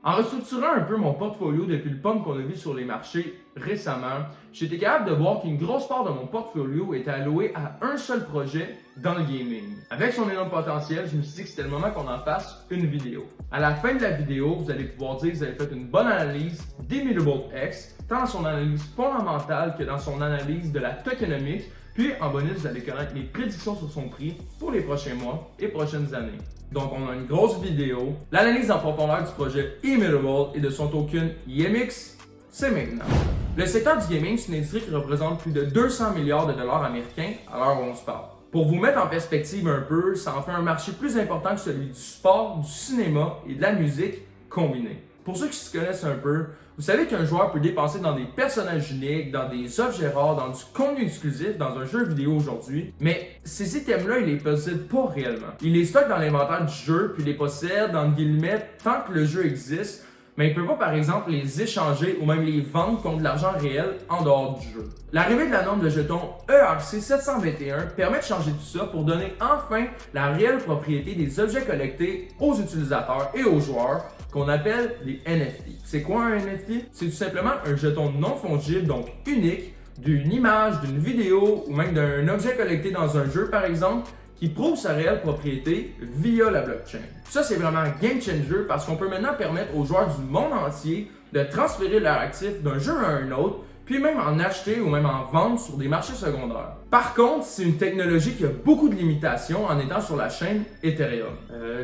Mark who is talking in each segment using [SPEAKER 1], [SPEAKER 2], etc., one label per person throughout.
[SPEAKER 1] En restructurant un peu mon portfolio depuis le pump qu'on a vu sur les marchés récemment, j'ai été capable de voir qu'une grosse part de mon portfolio était allouée à un seul projet dans le gaming. Avec son énorme potentiel, je me suis dit que c'était le moment qu'on en fasse une vidéo. À la fin de la vidéo, vous allez pouvoir dire que vous avez fait une bonne analyse d'Immutable X, tant dans son analyse fondamentale que dans son analyse de la tokenomics. Puis en bonus, vous allez connaître mes prédictions sur son prix pour les prochains mois et prochaines années. Donc on a une grosse vidéo, l'analyse en profondeur du projet Immutable et de son token IMX, c'est maintenant. Le secteur du gaming, c'est une industrie qui représente plus de 200 milliards de dollars américains à l'heure où on se parle. Pour vous mettre en perspective un peu, ça en fait un marché plus important que celui du sport, du cinéma et de la musique combinés. Pour ceux qui se connaissent un peu, vous savez qu'un joueur peut dépenser dans des personnages uniques, dans des objets rares, dans du contenu exclusif dans un jeu vidéo aujourd'hui, mais ces items-là, il les possède pas réellement. Il les stocke dans l'inventaire du jeu, puis les possède, entre guillemets, tant que le jeu existe, mais il ne peut pas, par exemple, les échanger ou même les vendre contre de l'argent réel en dehors du jeu. L'arrivée de la norme de jetons ERC 721 permet de changer tout ça pour donner enfin la réelle propriété des objets collectés aux utilisateurs et aux joueurs, qu'on appelle des NFT. C'est quoi un NFT? C'est tout simplement un jeton non fongible, donc unique, d'une image, d'une vidéo ou même d'un objet collecté dans un jeu, par exemple, qui prouve sa réelle propriété via la blockchain. Ça, c'est vraiment un game changer parce qu'on peut maintenant permettre aux joueurs du monde entier de transférer leurs actifs d'un jeu à un autre, puis même en acheter ou même en vendre sur des marchés secondaires. Par contre, c'est une technologie qui a beaucoup de limitations en étant sur la chaîne Ethereum.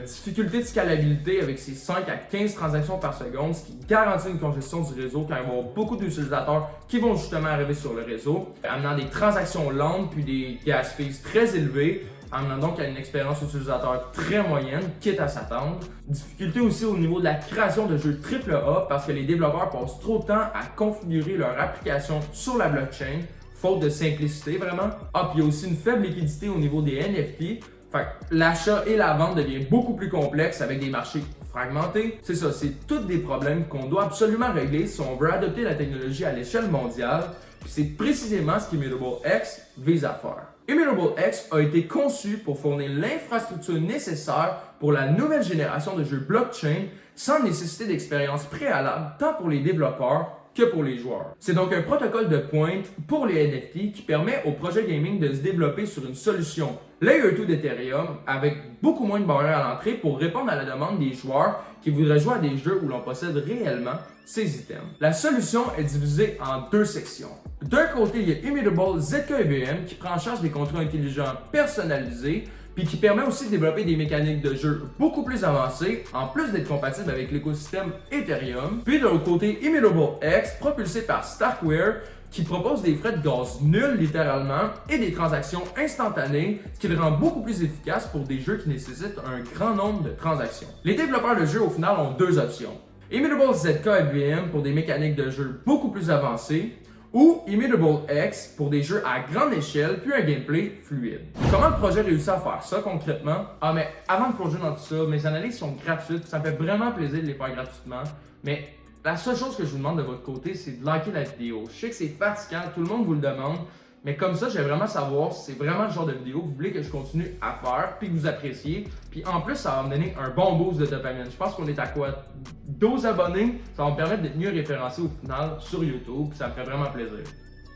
[SPEAKER 1] Difficulté de scalabilité avec ses 5 à 15 transactions par seconde, ce qui garantit une congestion du réseau car il va y avoir beaucoup d'utilisateurs qui vont justement arriver sur le réseau, amenant des transactions lentes puis des gas fees très élevés, amenant donc à une expérience utilisateur très moyenne, quitte à s'attendre. Difficulté aussi au niveau de la création de jeux AAA parce que les développeurs passent trop de temps à configurer leur application sur la blockchain, faute de simplicité vraiment. Ah, puis il y a aussi une faible liquidité au niveau des NFT. Fait que l'achat et la vente devient beaucoup plus complexe avec des marchés fragmentés. C'est ça, c'est tous des problèmes qu'on doit absolument régler si on veut adopter la technologie à l'échelle mondiale. Puis c'est précisément ce qu'Immutable X vise à faire. Immutable X a été conçu pour fournir l'infrastructure nécessaire pour la nouvelle génération de jeux blockchain sans nécessiter d'expérience préalable tant pour les développeurs que pour les joueurs. C'est donc un protocole de pointe pour les NFT qui permet au projet gaming de se développer sur une solution Layer 2 d'Ethereum avec beaucoup moins de barrières à l'entrée pour répondre à la demande des joueurs qui voudraient jouer à des jeux où l'on possède réellement ces items. La solution est divisée en deux sections. D'un côté, il y a Immutable ZK-EVM qui prend en charge des contrats intelligents personnalisés puis qui permet aussi de développer des mécaniques de jeu beaucoup plus avancées, en plus d'être compatible avec l'écosystème Ethereum. Puis de l'autre côté, Immutable X, propulsé par Starkware, qui propose des frais de gaz nuls littéralement et des transactions instantanées, ce qui le rend beaucoup plus efficace pour des jeux qui nécessitent un grand nombre de transactions. Les développeurs de jeux au final ont deux options. Immutable ZK-EVM pour des mécaniques de jeu beaucoup plus avancées, ou Immutable X pour des jeux à grande échelle puis un gameplay fluide. Comment le projet réussit à faire ça concrètement? Ah mais avant de plonger dans tout ça, mes analyses sont gratuites, ça me fait vraiment plaisir de les faire gratuitement, mais la seule chose que je vous demande de votre côté, c'est de liker la vidéo. Je sais que c'est fatigant, tout le monde vous le demande, mais comme ça, j'aimerais vraiment savoir si c'est vraiment le genre de vidéo que vous voulez que je continue à faire, puis que vous appréciez. Puis en plus, ça va me donner un bon boost de dopamine. Je pense qu'on est à quoi? 12 abonnés, ça va me permettre d'être mieux référencé au final sur YouTube, puis ça me ferait vraiment plaisir.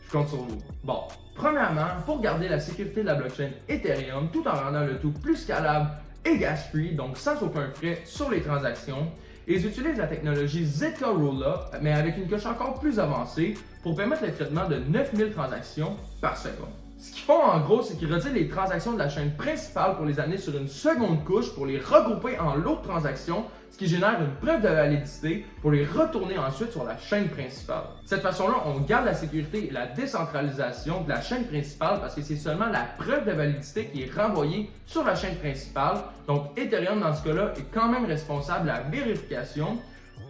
[SPEAKER 1] Je compte sur vous. Bon, premièrement, pour garder la sécurité de la blockchain Ethereum, tout en rendant le tout plus scalable et gas-free, donc sans aucun frais sur les transactions, ils utilisent la technologie ZK Rollup, mais avec une coche encore plus avancée pour permettre le traitement de 9000 transactions par seconde. Ce qu'ils font en gros, c'est qu'ils retirent les transactions de la chaîne principale pour les amener sur une seconde couche pour les regrouper en lot de transactions, ce qui génère une preuve de validité pour les retourner ensuite sur la chaîne principale. De cette façon-là, on garde la sécurité et la décentralisation de la chaîne principale parce que c'est seulement la preuve de validité qui est renvoyée sur la chaîne principale. Donc Ethereum, dans ce cas-là, est quand même responsable de la vérification.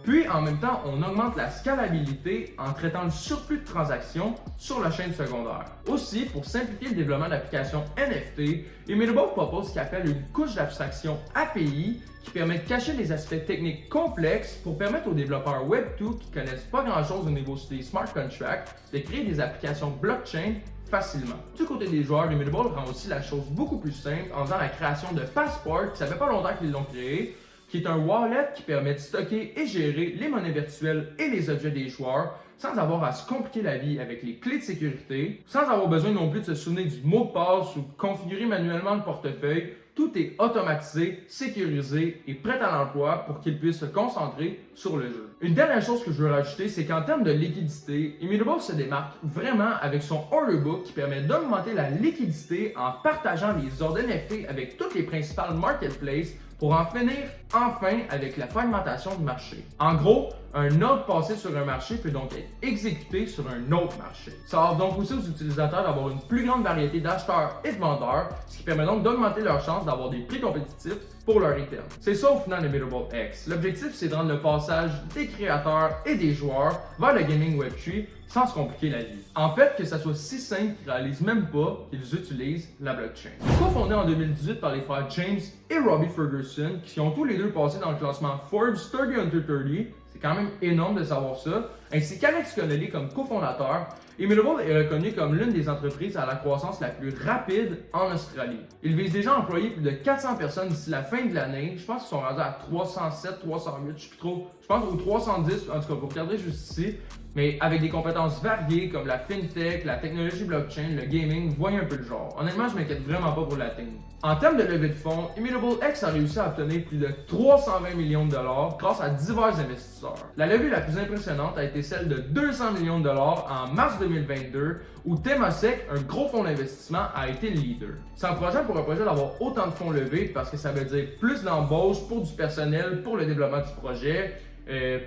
[SPEAKER 1] Puis, en même temps, on augmente la scalabilité en traitant le surplus de transactions sur la chaîne secondaire. Aussi, pour simplifier le développement d'applications NFT, Immutable propose ce qu'il appelle une couche d'abstraction API qui permet de cacher les aspects techniques complexes pour permettre aux développeurs Web2 qui ne connaissent pas grand-chose au niveau des smart contracts de créer des applications blockchain facilement. Du côté des joueurs, Immutable rend aussi la chose beaucoup plus simple en faisant la création de passports, ça fait pas longtemps qu'ils l'ont créé. qui est un wallet qui permet de stocker et gérer les monnaies virtuelles et les objets des joueurs sans avoir à se compliquer la vie avec les clés de sécurité, sans avoir besoin non plus de se souvenir du mot de passe ou de configurer manuellement le portefeuille. Tout est automatisé, sécurisé et prêt à l'emploi pour qu'il puisse se concentrer sur le jeu. Une dernière chose que je veux rajouter, c'est qu'en termes de liquidité, Immutable se démarque vraiment avec son order book qui permet d'augmenter la liquidité en partageant les ordres NFT avec toutes les principales marketplaces pour en finir enfin avec la fragmentation du marché. En gros, un ordre passé sur un marché peut donc être exécuté sur un autre marché. Ça offre donc aussi aux utilisateurs d'avoir une plus grande variété d'acheteurs et de vendeurs, ce qui permet donc d'augmenter leurs chances d'avoir des prix compétitifs pour leur item. C'est ça au final Immutable X. L'objectif, c'est de rendre le passage des créateurs et des joueurs vers le gaming Web3 sans se compliquer la vie. En fait, que ça soit si simple qu'ils réalisent même pas qu'ils utilisent la blockchain. Co-fondé en 2018 par les frères James et Robbie Ferguson, qui ont tous les deux passé dans le classement Forbes 30 Under 30, c'est quand même énorme de savoir ça, ainsi qu'Alex Connolly comme cofondateur, Immutable est reconnu comme l'une des entreprises à la croissance la plus rapide en Australie. Ils visent déjà à employer plus de 400 personnes d'ici la fin de l'année. Je pense qu'ils sont rendus à 307, 308, je sais plus trop. Je pense aux 310, en tout cas, vous regarderez juste ici. Mais avec des compétences variées comme la fintech, la technologie blockchain, le gaming, vous voyez un peu le genre. Honnêtement, je m'inquiète vraiment pas pour l'atteindre. En termes de levée de fonds, Immutable X a réussi à obtenir plus de 320 millions de dollars grâce à divers investisseurs. La levée la plus impressionnante a été celle de 200 millions de dollars en mars 2022 où Temasek, un gros fonds d'investissement, a été le leader. C'est encourageant pour un projet d'avoir autant de fonds levés parce que ça veut dire plus d'embauches pour du personnel, pour le développement du projet,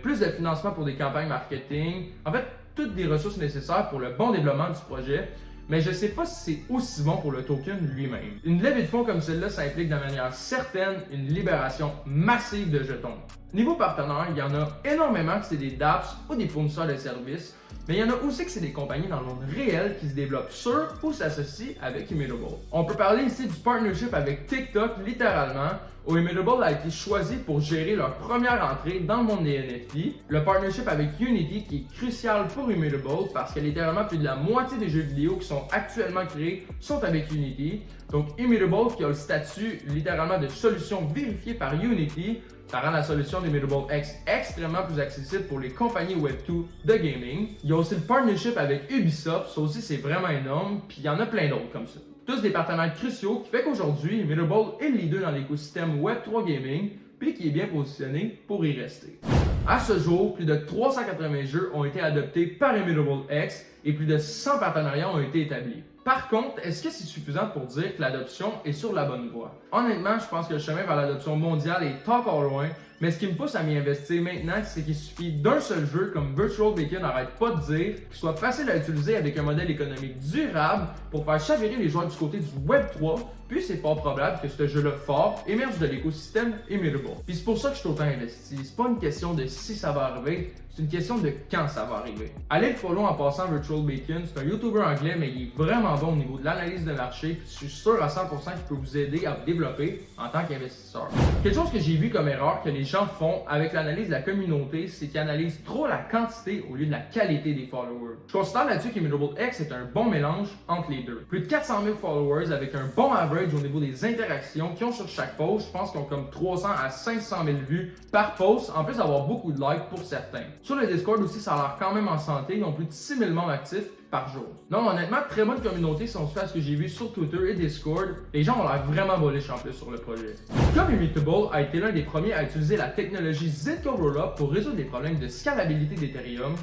[SPEAKER 1] plus de financement pour des campagnes marketing, en fait, toutes des ressources nécessaires pour le bon développement du projet, mais je ne sais pas si c'est aussi bon pour le token lui-même. Une levée de fonds comme celle-là, ça implique de manière certaine une libération massive de jetons. Niveau partenaire, il y en a énormément que c'est des dApps ou des fournisseurs de services, mais il y en a aussi que c'est des compagnies dans le monde réel qui se développent sur ou s'associent avec Immutable. On peut parler ici du partnership avec TikTok littéralement, où Immutable a été choisi pour gérer leur première entrée dans le monde des NFT. Le partnership avec Unity qui est crucial pour Immutable parce que littéralement plus de la moitié des jeux vidéo qui sont actuellement créés sont avec Unity. Donc Immutable qui a le statut littéralement de solution vérifiée par Unity, ça rend la solution d'Immutable X extrêmement plus accessible pour les compagnies Web2 de gaming. Il y a aussi le partnership avec Ubisoft, ça aussi c'est vraiment énorme, puis il y en a plein d'autres comme ça. Tous des partenaires cruciaux qui fait qu'aujourd'hui, Immutable est le leader dans l'écosystème Web3 Gaming, puis qui est bien positionné pour y rester. À ce jour, plus de 380 jeux ont été adoptés par Immutable X et plus de 100 partenariats ont été établis. Par contre, est-ce que c'est suffisant pour dire que l'adoption est sur la bonne voie? Honnêtement, je pense que le chemin vers l'adoption mondiale est encore loin, mais ce qui me pousse à m'y investir maintenant, c'est qu'il suffit d'un seul jeu, comme Virtual Bacon n'arrête pas de dire, qui soit facile à utiliser avec un modèle économique durable pour faire chavirer les joueurs du côté du Web3, puis c'est fort probable que ce jeu-là fort émerge de l'écosystème Immutable. Puis c'est pour ça que je suis autant investi. C'est pas une question de si ça va arriver, c'est une question de quand ça va arriver. Allez le follow en passant Virtual Bacon, c'est un YouTuber anglais, mais il est vraiment bon au niveau de l'analyse de marché, puis je suis sûr à 100% qu'il peut vous aider à vous développer en tant qu'investisseur. Quelque chose que j'ai vu comme erreur que les gens font avec l'analyse de la communauté, c'est qu'ils analysent trop la quantité au lieu de la qualité des followers. Je considère là-dessus qu'Immutable X est un bon mélange entre les deux. Plus de 400 000 followers avec un bon average au niveau des interactions qu'ils ont sur chaque post, je pense qu'ils ont comme 300 à 500 000 vues par post, en plus d'avoir beaucoup de likes pour certains. Sur le Discord aussi, ça a l'air quand même en santé, ils ont plus de 6 000 membres actifs par jour. Donc honnêtement, très bonne communauté si on se fait à ce que j'ai vu sur Twitter et Discord. Les gens ont l'air vraiment bullish en plus sur le projet. Comme Immutable a été l'un des premiers à utiliser la technologie Zcode Rollup pour résoudre des problèmes de scalabilité d'Ethereum,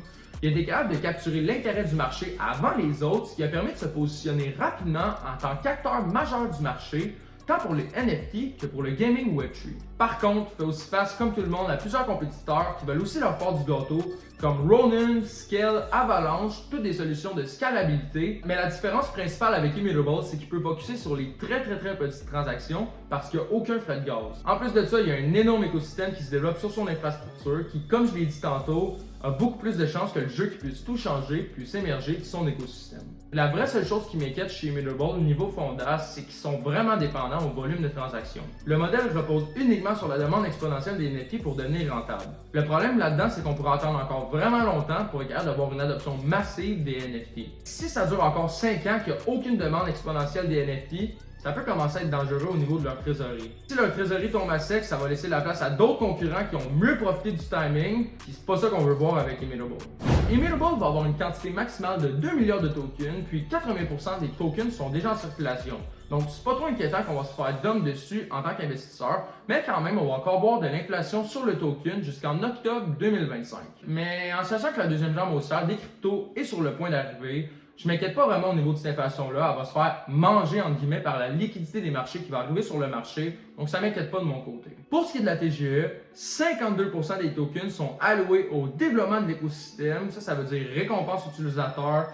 [SPEAKER 1] il a été capable de capturer l'intérêt du marché avant les autres, ce qui a permis de se positionner rapidement en tant qu'acteur majeur du marché, tant pour les NFT que pour le gaming Web3. Par contre, il fait aussi face, comme tout le monde, à plusieurs compétiteurs qui veulent aussi leur part du gâteau, comme Ronin, Scale, Avalanche, toutes des solutions de scalabilité. Mais la différence principale avec Immutable, c'est qu'il peut focuser sur les très petites transactions parce qu'il n'y a aucun frais de gaz. En plus de ça, il y a un énorme écosystème qui se développe sur son infrastructure qui, comme je l'ai dit tantôt, a beaucoup plus de chances que le jeu qui puisse tout changer, puisse émerger de son écosystème. La vraie seule chose qui m'inquiète chez Immutable niveau fondage, c'est qu'ils sont vraiment dépendants au volume de transactions. Le modèle repose uniquement sur la demande exponentielle des NFT pour devenir rentable. Le problème là-dedans, c'est qu'on pourra attendre encore vraiment longtemps pour être capable d'avoir une adoption massive des NFT. Si ça dure encore 5 ans qu'il n'y a aucune demande exponentielle des NFT, ça peut commencer à être dangereux au niveau de leur trésorerie. Si leur trésorerie tombe à sec, ça va laisser la place à d'autres concurrents qui ont mieux profité du timing, puis c'est pas ça qu'on veut voir avec Immutable. Immutable va avoir une quantité maximale de 2 milliards de tokens, puis 80% des tokens sont déjà en circulation. Donc c'est pas trop inquiétant qu'on va se faire dump dessus en tant qu'investisseur, mais quand même on va encore voir de l'inflation sur le token jusqu'en octobre 2025. Mais en sachant que la deuxième jambe haussière des cryptos est sur le point d'arriver, je m'inquiète pas vraiment au niveau de cette inflation-là. Elle va se faire manger, entre guillemets, par la liquidité des marchés qui va arriver sur le marché. Donc, ça m'inquiète pas de mon côté. Pour ce qui est de la TGE, 52% des tokens sont alloués au développement de l'écosystème. Ça veut dire récompense utilisateurs,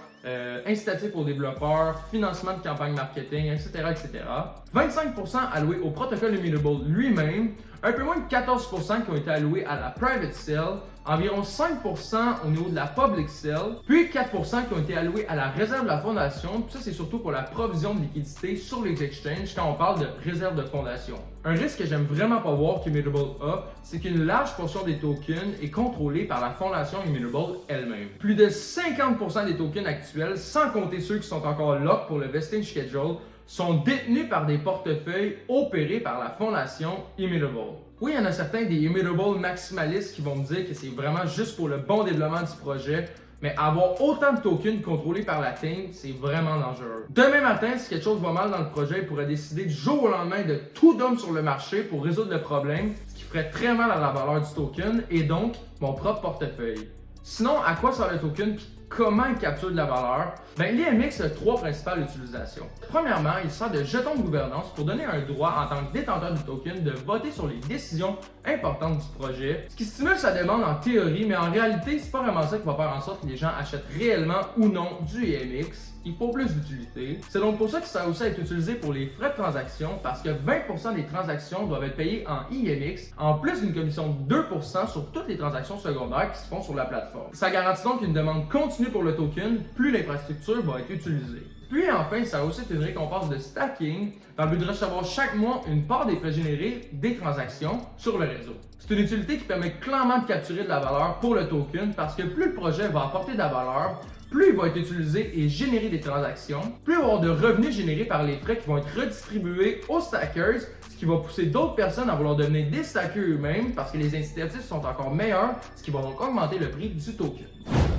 [SPEAKER 1] incitatif aux développeurs, financement de campagne marketing, etc., etc. 25% alloués au protocole Immutable lui-même, un peu moins de 14% qui ont été alloués à la private sale, environ 5% au niveau de la public sale, puis 4% qui ont été alloués à la réserve de la fondation. Puis ça, c'est surtout pour la provision de liquidité sur les exchanges quand on parle de réserve de fondation. Un risque que j'aime vraiment pas voir qu'Immutable a, c'est qu'une large portion des tokens est contrôlée par la fondation Immutable elle-même. Plus de 50% des tokens actuels, sans compter ceux qui sont encore locked pour le vesting schedule, sont détenus par des portefeuilles opérés par la fondation Immutable. Oui, il y en a certains des Immutable maximalistes qui vont me dire que c'est vraiment juste pour le bon développement du projet, mais avoir autant de tokens contrôlés par la team, c'est vraiment dangereux. Demain matin, si quelque chose va mal dans le projet, il pourrait décider du jour au lendemain de tout dump sur le marché pour résoudre le problème, ce qui ferait très mal à la valeur du token et donc mon propre portefeuille. Sinon, à quoi sert le token puis comment il capture de la valeur? L'IMX a trois principales utilisations. Premièrement, il sert de jeton de gouvernance pour donner un droit en tant que détenteur du token de voter sur les décisions importantes du projet, ce qui stimule sa demande en théorie, mais en réalité, c'est pas vraiment ça qui va faire en sorte que les gens achètent réellement ou non du IMX. Il faut plus d'utilité. C'est donc pour ça que ça a aussi à être utilisé pour les frais de transaction, parce que 20% des transactions doivent être payées en IMX, en plus d'une commission de 2% sur toutes les transactions secondaires qui se font sur la plateforme. Ça garantit donc une demande continue pour le token, plus l'infrastructure va être utilisée. Puis enfin, ça a aussi une récompense de stacking dans le but de recevoir chaque mois une part des frais générés des transactions sur le réseau. C'est une utilité qui permet clairement de capturer de la valeur pour le token parce que plus le projet va apporter de la valeur, plus il va être utilisé et générer des transactions, plus il va y avoir de revenus générés par les frais qui vont être redistribués aux stackers, ce qui va pousser d'autres personnes à vouloir devenir des stackers eux-mêmes parce que les incitatifs sont encore meilleurs, ce qui va donc augmenter le prix du token.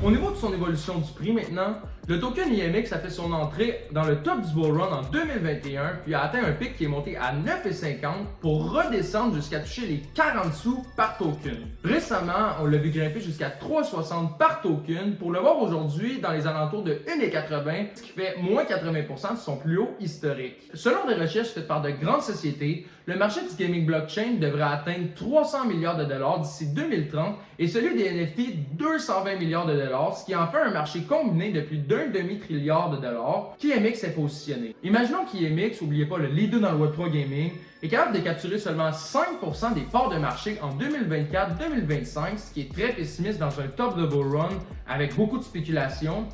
[SPEAKER 1] Au niveau de son évolution du prix maintenant, le token IMX a fait son entrée dans le top du bull run en 2021 puis a atteint un pic qui est monté à 9,50 pour redescendre jusqu'à toucher les 40 sous par token. Récemment, on l'a vu grimper jusqu'à 3,60 par token pour le voir aujourd'hui dans les alentours de 1,80, ce qui fait moins 80% de son plus haut historique. Selon des recherches faites par de grandes sociétés, le marché du gaming blockchain devrait atteindre 300 milliards de dollars d'ici 2030 et celui des NFT 220 milliards de dollars, ce qui en fait un marché combiné de plus d'un demi-trilliard de dollars qu'IMX est positionné. Imaginons qu'IMX, n'oubliez pas le leader dans le Web3 gaming, est capable de capturer seulement 5% des parts de marché en 2024-2025, ce qui est très pessimiste dans un top de bull run avec beaucoup de spéculation.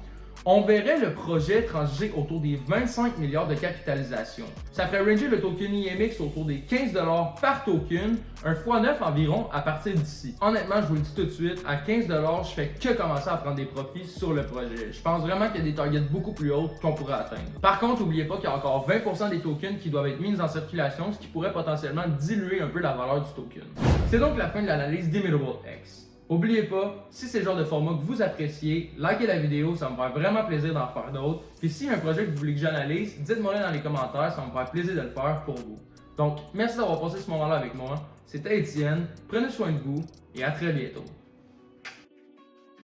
[SPEAKER 1] On verrait le projet transiger autour des 25 milliards de capitalisation. Ça ferait ranger le token IMX autour des 15$ par token, un x9 environ à partir d'ici. Honnêtement, je vous le dis tout de suite, à 15$, je fais que commencer à prendre des profits sur le projet. Je pense vraiment qu'il y a des targets beaucoup plus hauts qu'on pourrait atteindre. Par contre, n'oubliez pas qu'il y a encore 20% des tokens qui doivent être mis en circulation, ce qui pourrait potentiellement diluer un peu la valeur du token. C'est donc la fin de l'analyse d'Immutable X. N'oubliez pas, si c'est le genre de format que vous appréciez, likez la vidéo, ça me fait vraiment plaisir d'en faire d'autres. Puis s'il y a un projet que vous voulez que j'analyse, dites-moi dans les commentaires, ça me fait plaisir de le faire pour vous. Donc, merci d'avoir passé ce moment-là avec moi. C'était Étienne, prenez soin de vous et à très bientôt.